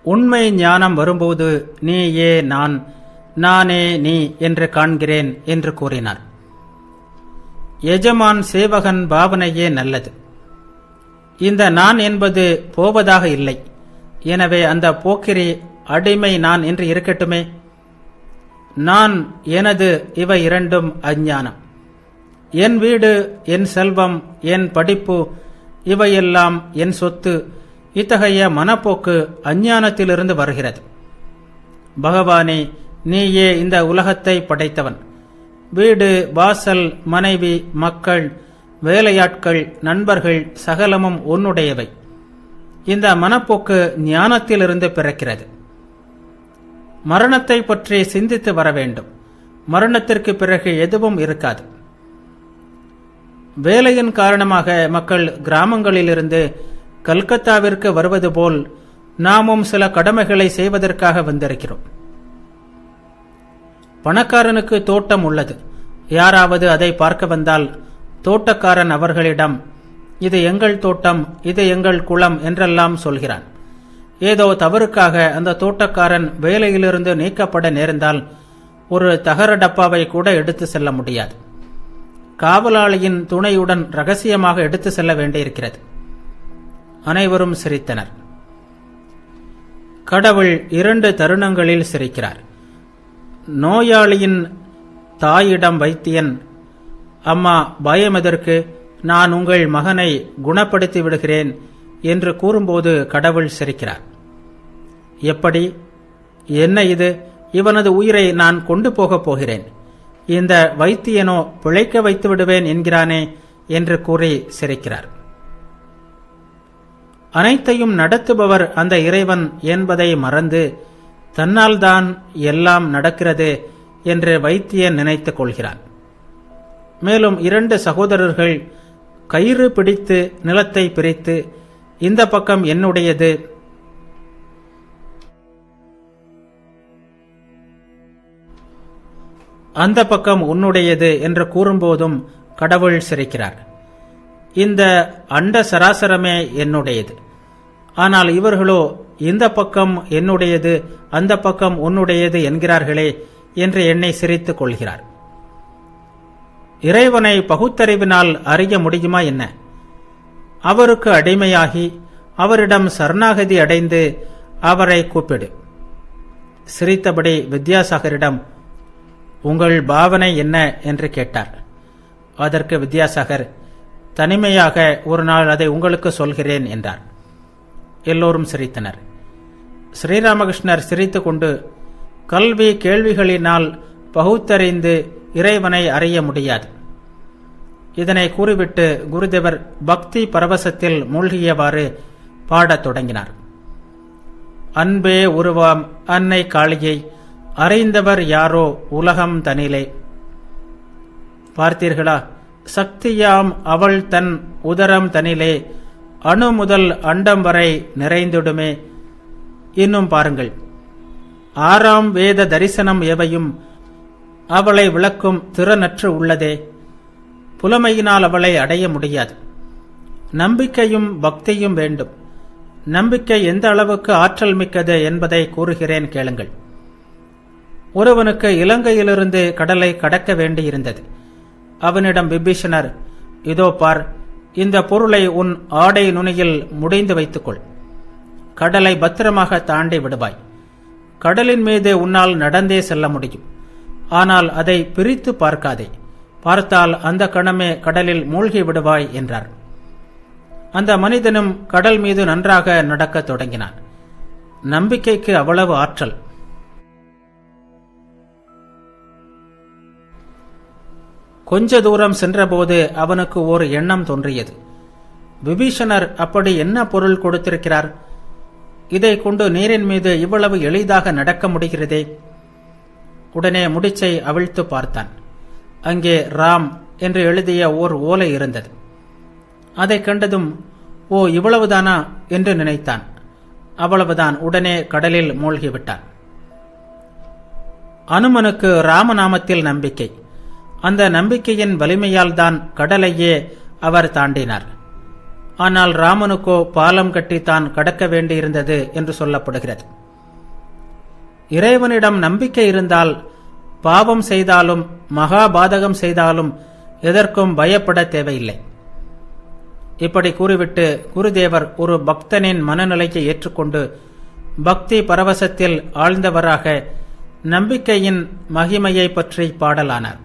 உண்மை ஞானம் வரும்போது நீயே நான், நானே நீ என்று காண்கிறேன் என்று கூறினார். எஜமான் சேவகன் பாவனையே நல்லது. இந்த நான் என்பது போவதாக இல்லை. எனவே அந்த போக்கிரி அடிமை நான் என்று இருக்கட்டுமே. நான், எனது இவை இரண்டும் அஞ்ஞானம். என் வீடு, என் செல்வம், என் படிப்பு, இவையெல்லாம் என் சொத்து. இத்தகைய மனப்போக்கு அஞ்ஞானத்திலிருந்து வருகிறது. பகவானே, நீயே இந்த உலகத்தை படைத்தவன். வீடு, வாசல், மனைவி, மக்கள், வேலையாட்கள், நண்பர்கள் சகலமும் உன்னுடையவை. இந்த மனப்போக்கு ஞானத்திலிருந்து பிறக்கிறது. மரணத்தை பற்றி சிந்தித்து வர வேண்டும். மரணத்திற்கு பிறகு எதுவும் இருக்காது. வேலையின் காரணமாக மக்கள் கிராமங்களிலிருந்து கல்கத்தாவிற்கு வருவது போல் நாமும் சில கடமைகளை செய்வதற்காக வந்திருக்கிறோம். பணக்காரனுக்கு தோட்டம் உள்ளது. யாராவது அதை பார்க்க வந்தால் தோட்டக்காரன் அவர்களிடம், இது எங்கள் தோட்டம், இது எங்கள் குளம் என்றெல்லாம் சொல்கிறான். ஏதோ தவறுக்காக அந்த தோட்டக்காரன் வேலையிலிருந்து நீக்கப்பட நேர்ந்தால் ஒரு தகர டப்பாவை கூட எடுத்து செல்ல முடியாது. காவலாளியின் துணையுடன் ரகசியமாக எடுத்து செல்ல வேண்டியிருக்கிறது. அனைவரும் சிரித்தனர். கடவுள் 2 தருணங்களில் சிரிக்கிறார். நோயாளியின் தாயிடம் வைத்தியன், அம்மா பயம் எதற்கு, நான் உங்கள் மகனை குணப்படுத்தி விடுகிறேன் என்று கூறும்போது கடவுள் சிரிக்கிறார். எப்படி? என்ன இது? இவனது உயிரை நான் கொண்டு போகப் போகிறேன். இந்த வைத்தியனோ பிழைக்க வைத்து விடுவேன் என்கிறானே என்று கூறி சிரிக்கிறார். அனைத்தையும் நடத்துபவர் அந்த இறைவன் என்பதை மறந்து தன்னால் தான் எல்லாம் நடக்கிறது என்று வைத்தியன் நினைத்துக் கொள்கிறான். மேலும் 2 சகோதரர்கள் கயிறு பிடித்து நிலத்தை பிரித்து, இந்த பக்கம் என்னுடையது, அந்த பக்கம் உன்னுடையது என்று கூறும்போதும் கடவுள் சிரிக்கிறார். இந்த அண்ட சராசரமே என்னுடையது. ஆனால் இவர்களோ இந்த பக்கம் என்னுடையது, அந்த பக்கம் உன்னுடையது என்கிறார்களே என்று எண்ணி சிரித்துக் கொள்கிறார். இறைவனை பகுத்தறிவினால் அறிய முடியுமா என்ன? அவருக்கு அடிமையாகி அவரிடம் சரணாகதி அடைந்து அவரை கூப்பிடு. சிரித்தபடி வித்யாசாகரிடம், உங்கள் பாவனை என்ன என்று கேட்டார். அதற்கு வித்யாசாகர், தனிமையாக ஒரு நாள் அதை உங்களுக்கு சொல்கிறேன் என்றார். எல்லோரும் சிரித்தனர். ஸ்ரீராமகிருஷ்ணர் சிரித்து கொண்டு, கல்வி கேள்விகளினால் பகுத்தறிந்து இறைவனை அறிய முடியாது. இதனை கூறிவிட்டு குருதேவர் பக்தி பரவசத்தில் மூழ்கியவாறு பாடத் தொடங்கினார். அன்பே உருவாம் அன்னை காளியை அறிந்தவர் யாரோ உலகம் தனிலே. பார்த்தீர்களா? சக்தியாம் அவள் தன் உதரம் தனிலே, அணு முதல் அண்டம் வரை நிறைந்திடுமே. இன்னும் பாருங்கள், 6ஆம் வேத தரிசனம் எவையும் அவளை விளக்கும் திறனற்று உள்ளதே. புலமையினால் அவளை அடைய முடியாது. நம்பிக்கையும் பக்தியும் வேண்டும். நம்பிக்கை எந்த அளவுக்கு ஆற்றல் மிக்கது என்பதை கூறுகிறேன் கேளுங்கள். ஒருவனுக்கு இலங்கையிலிருந்து கடலை கடக்க வேண்டியிருந்தது. அவனிடம் விபீஷணர், இதோ பார், இந்த பொருளை உன் ஆடை நுனியில் முடிந்து வைத்துக்கொள். கடலை பத்திரமாக தாண்டி விடுவாய். கடலின் மீது உன்னால் நடந்தே செல்ல முடியும். ஆனால் அதை பிரித்து பார்க்காதே. பார்த்தால் அந்த கணமே கடலில் மூழ்கி விடுவாய் என்றார். அந்த மனிதனும் கடல் மீது நன்றாக நடக்கத் தொடங்கினான். நம்பிக்கைக்கு அவ்வளவு ஆற்றல். கொஞ்ச தூரம் சென்றபோது அவனுக்கு ஒரு எண்ணம் தோன்றியது. விபீஷணர் அப்படி என்ன பொருள் கொடுத்திருக்கிறார்? இதை கொண்டு நீரின் மீது இவ்வளவு எளிதாக நடக்க முடிகிறதே. உடனே முடிச்சை அவிழ்த்து பார்த்தான். அங்கே ராம் என்று எழுதிய ஓர் ஓலை இருந்தது. அதை கண்டதும், ஓ இவ்வளவுதானா என்று நினைத்தான். அவ்வளவுதான். உடனே கடலில் மூழ்கிவிட்டான். அனுமனுக்கு ராமநாமத்தில் நம்பிக்கை. அந்த நம்பிக்கையின் வலிமையால் தான் கடலையே அவர் தாண்டினார். ஆனால் ராமனுக்கோ பாலம் கட்டித்தான் கடக்க வேண்டியிருந்தது என்று சொல்லப்படுகிறது. இறைவனிடம் நம்பிக்கை இருந்தால் பாவம் செய்தாலும் மகாபாதகம் செய்தாலும் எதற்கும் பயப்பட தேவையில்லை. இப்படி கூறிவிட்டு குருதேவர் ஒரு பக்தனின் மனநிலையை ஏற்றுக்கொண்டு பக்தி பரவசத்தில் ஆழ்ந்தவராக நம்பிக்கையின் மகிமையை பற்றி பாடலானார்.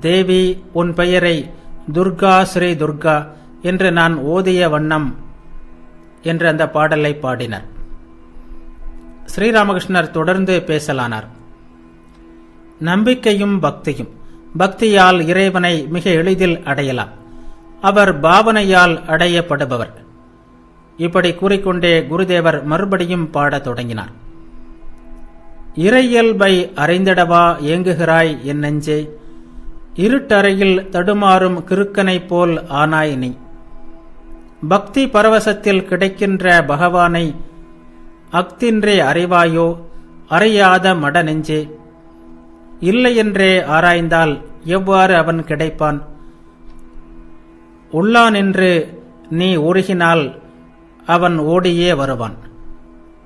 தேவி, உன் பெயரை துர்கா ஸ்ரீ துர்கா என்று நான் ஓதிய வண்ணம் என்று அந்த பாடலை பாடினார். ஸ்ரீராமகிருஷ்ணர் தொடர்ந்து பேசலானார். நம்பிக்கையும் பக்தியும். பக்தியால் இறைவனை மிக எளிதில் அடையலாம். அவர் பாவனையால் அடையப்படுபவர். இப்படி கூறிக்கொண்டே குருதேவர் மறுபடியும் பாடத் தொடங்கினார். இறையல்பை அறிந்திடவா ஏங்குகிறாய் என் நெஞ்சே, இருட்டறையில் தடுமாறும் கிறுக்கனைப் போல் ஆனாய் நீ. பக்தி பரவசத்தில் கிடைக்கின்ற பகவானை அக்தின்றே அறிவாயோ அறியாத மட நெஞ்சே. இல்லையென்றே ஆராய்ந்தால் எவ்வாறு அவன் கிடைப்பான்? உள்ளானின்று நீ உருகினால் அவன் ஓடியே வருவான்.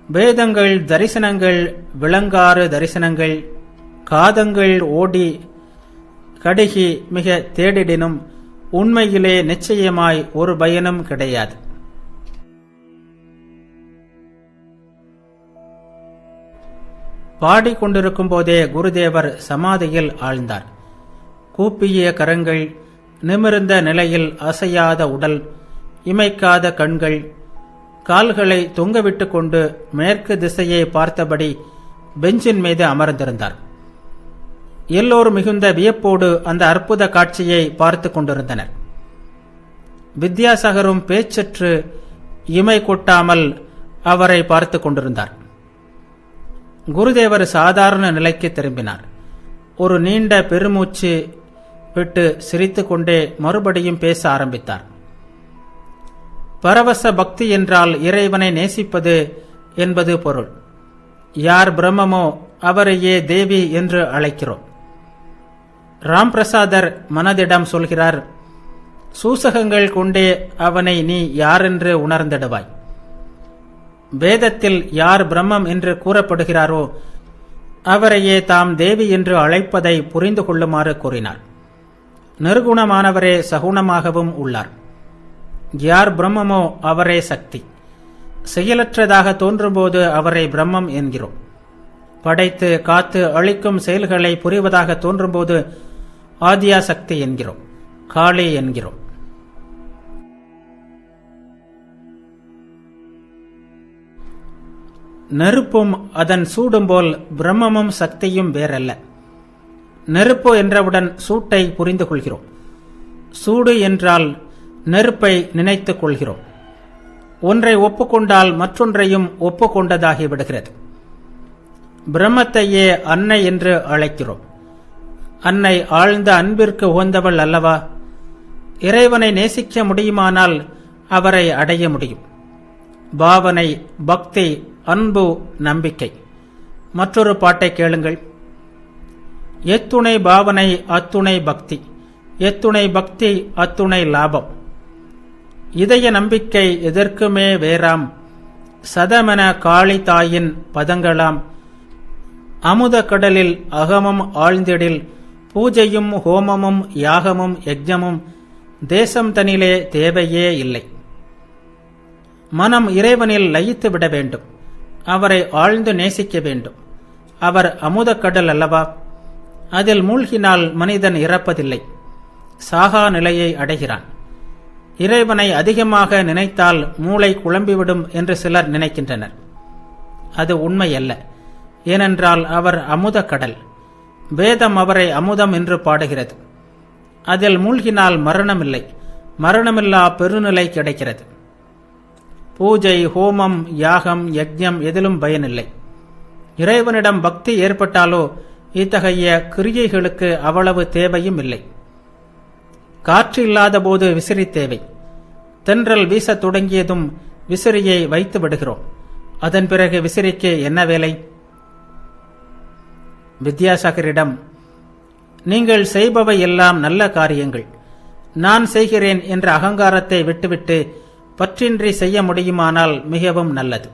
வேதங்கள் தரிசனங்கள் விளங்காறு தரிசனங்கள் காதங்கள் ஓடி கடுகி மிக தேடிடினும் உண்மையிலே நிச்சயமாய் ஒரு பயனும் கிடையாது. பாடிக்கொண்டிருக்கும் போதே குருதேவர் சமாதியில் ஆழ்ந்தார். கூப்பிய கரங்கள், நிமிர்ந்த நிலையில் அசையாத உடல், இமைக்காத கண்கள், கால்களை தொங்கவிட்டு கொண்டு மேற்கு திசையை பார்த்தபடி பெஞ்சின் மீது அமர்ந்திருந்தார். எல்லோரும் மிகுந்த வியப்போடு அந்த அற்புத காட்சியை பார்த்து கொண்டிருந்தனர். வித்யாசாகரும் பேச்சற்று இமை கொட்டாமல் அவரை பார்த்து கொண்டிருந்தார். குருதேவர் சாதாரண நிலைக்கு திரும்பினார். ஒரு நீண்ட பெருமூச்சு விட்டு சிரித்துக்கொண்டே மறுபடியும் பேச ஆரம்பித்தார். பரவச பக்தி என்றால் இறைவனை நேசிப்பது என்பது பொருள். யார் பிரம்மமோ அவரையே தேவி என்று அழைக்கிறோம். ராம் பிரசாதர் மனதிடம் சொல்கிறார், சூசகங்கள் கொண்டே அவனை நீ யாரென்று உணர்ந்திடுவாய். வேதத்தில் யார் பிரம்மம் என்று கூறப்படுகிறாரோ அவரையே தாம் தேவி என்று அழைப்பதை புரிந்து கொள்ளுமாறு கூறினார். நிர்குணமானவரே சகுணமாகவும் உள்ளார். யார் பிரம்மமோ அவரே சக்தி. செயலற்றதாக தோன்றும்போது அவரை பிரம்மம் என்கிறோம். படைத்து காத்து அழிக்கும் செயல்களை புரிவதாக தோன்றும்போது ஆதியா சக்தி என்கிறோம், காளி என்கிறோம். நெருப்பும் அதன் சூடும் போல் பிரம்மமும் சக்தியும் வேறல்ல. நெருப்பு என்றவுடன் சூட்டை புரிந்து கொள்கிறோம். சூடு என்றால் நெருப்பை நினைத்துக் கொள்கிறோம். ஒன்றை ஒப்புக்கொண்டால் மற்றொன்றையும் ஒப்புக்கொண்டதாகிவிடுகிறது. பிரம்மத்தையே அன்னை என்று அழைக்கிறோம். அன்னை ஆழ்ந்த அன்பிற்கு உகந்தவள் அல்லவா? இறைவனை நேசிக்க முடியுமானால் அவரை அடைய முடியும். பாவனை, பக்தி, அன்பு, நம்பிக்கை. மற்றொரு பாட்டை கேளுங்கள். எத்துணை பாவனை அத்துணை பக்தி, எத்துணை பக்தி அத்துணை லாபம். இதய நம்பிக்கை எதற்குமே வேறாம், சதமென காளி தாயின் பதங்களாம். அமுத கடலில் அகமும் ஆழ்ந்திடில், பூஜையும் ஹோமமும் யாகமும் யஜ்ஞமும் தேசம் தனிலே தேவையே இல்லை. மனம் இறைவனில் லயித்து விட வேண்டும். அவரை ஆழ்ந்து நேசிக்க வேண்டும். அவர் அமுதக்கடல் அல்லவா? அதில் மூழ்கினால் மனிதன் இறப்பதில்லை, சாகா நிலையை அடைகிறான். இறைவனை அதிகமாக நினைத்தால் மூளை குழம்பிவிடும் என்று சிலர் நினைக்கின்றனர். அது உண்மையல்ல. ஏனென்றால் அவர் அமுத கடல். வேதம் அவரை அமுதம் என்று பாடுகிறது. அதில் மூழ்கினால் மரணமில்லை, மரணமில்லா பெருநிலை கிடைக்கிறது. பூஜை, ஹோமம், யாகம், யஜ்ஞம் எதிலும் பயனில்லை. இறைவனிடம் பக்தி ஏற்பட்டாலோ இத்தகைய கிரியைகளுக்கு அவ்வளவு தேவையும் இல்லை. காற்று இல்லாத போது விசிறி தேவை. தென்றல் வீசத் தொடங்கியதும் விசிறியை வைத்து விடுகிறோம். அதன் பிறகு விசிறிக்கு என்ன வேலை? வித்யாசாகரிடம், நீங்கள் செய்பவை எல்லாம் நல்ல காரியங்கள். நான் செய்கிறேன் என்ற அகங்காரத்தை விட்டுவிட்டு பற்றின்றி செய்ய முடியுமானால் மிகவும் நல்லது.